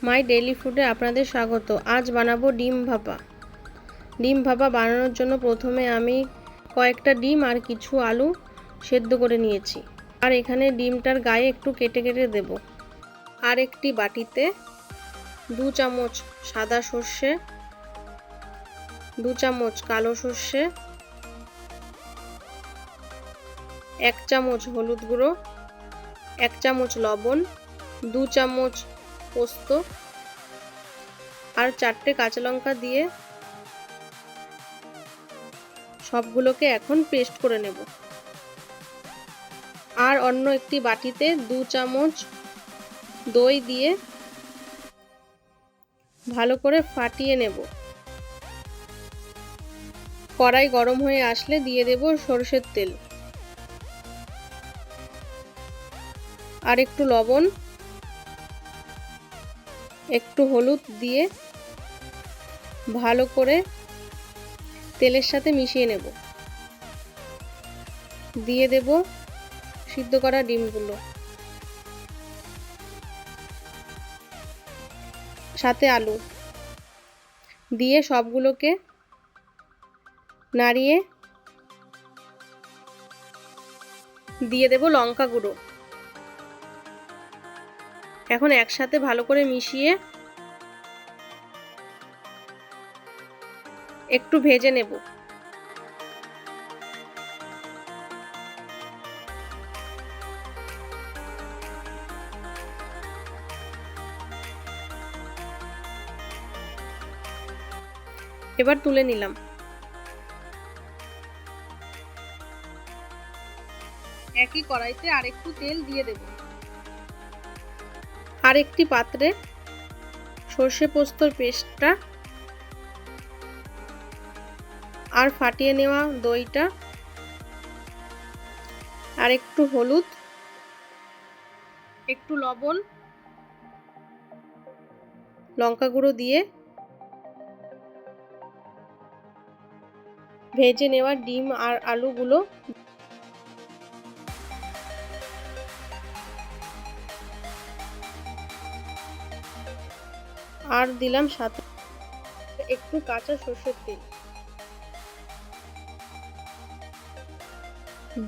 My daily ফুডে আপনাদের স্বাগত। আজ বানাবো ডিম ভাপা। ডিম ভাপা বানানোর জন্য প্রথমে আমি কয়েকটা ডিম আর কিছু আলু সেদ্ধ করে নিয়েছি। আর এখানে ডিমটার গায়ে একটু কেটে কেটে দেব। আর একটি বাটিতে 2 চামচ সাদা সর্ষে, 2 চামচ কালো সর্ষে, 1 চামচ হলুদ গুঁড়ো, 1 চামচ লবণ, 2 চামচ পোস্ত আর 4টে কাঁচা লঙ্কা দিয়ে সবগুলোকে এখন পেস্ট করে নেব। আর অন্য একটি বাটিতে 2 চামচ দই দিয়ে ভালো করে ফাটিয়ে নেব। কড়াই গরম হয়ে আসলে দিয়ে দেব সরষের তেল আর একটু লবণ, একটু হলুদ দিয়ে ভালো করে তেলের সাথে মিশিয়ে নেব। দিয়ে দেব সিদ্ধ করা ডিমগুলো, সাথে আলু দিয়ে সবগুলোকে নাড়িয়ে দিয়ে দেব লঙ্কা গুঁড়ো। এখন একসাথে ভালো করে মিশিয়ে একটু ভেজে নেব। এবার তুলে নিলাম। একই কড়াইতে আরেকটু তেল দিয়ে দেব। আর একটি পাত্রে সর্ষে পোস্তর পেস্টটা আর ফাটিয়ে নেওয়া দইটা আর একটু হলুদ, একটু লবণ, লঙ্কা গুঁড়ো দিয়ে ভেজে নেওয়া ডিম আর আলুগুলো আর দিলাম সাথে একটু কাঁচা সরষের তেল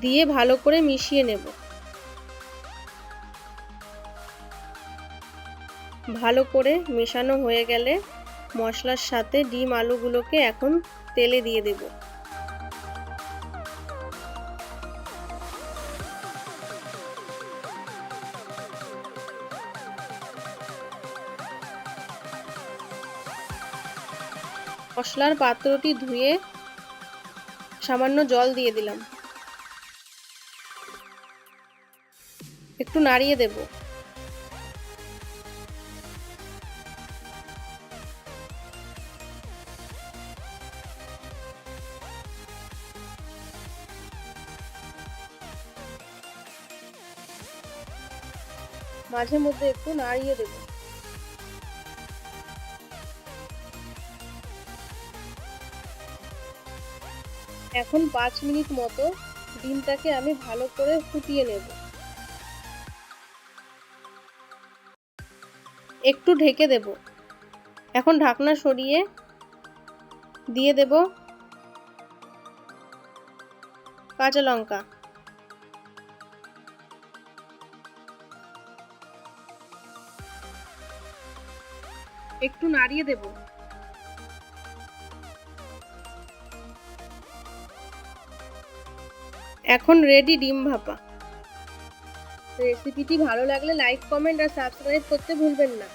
দিয়ে ভালো করে মিশিয়ে নেব। ভালো করে মেশানো হয়ে গেলে মশলার সাথে ডিম আলুগুলোকে এখন তেলে দিয়ে দেব। মশলার পাত্রটি ধুয়ে সামান্য জল দিয়ে দিলাম। একটু নাড়িয়ে দেব। মাঝে মধ্যে একটু নাড়িয়ে দেব। এখন 5 মিনিট মতো ডিমটাকে আমি ভালো করে ফুটিয়ে নেব। একটু ঢেকে দেব। এখন ঢাকনা সরিয়ে দিয়ে দেব কাঁচা লঙ্কা, একটু নাড়িয়ে দেব। এখন রেডি ডিম ভাপা। রেসিপিটি ভালো লাগলে লাইক, কমেন্ট আর সাবস্ক্রাইব করতে ভুলবেন না।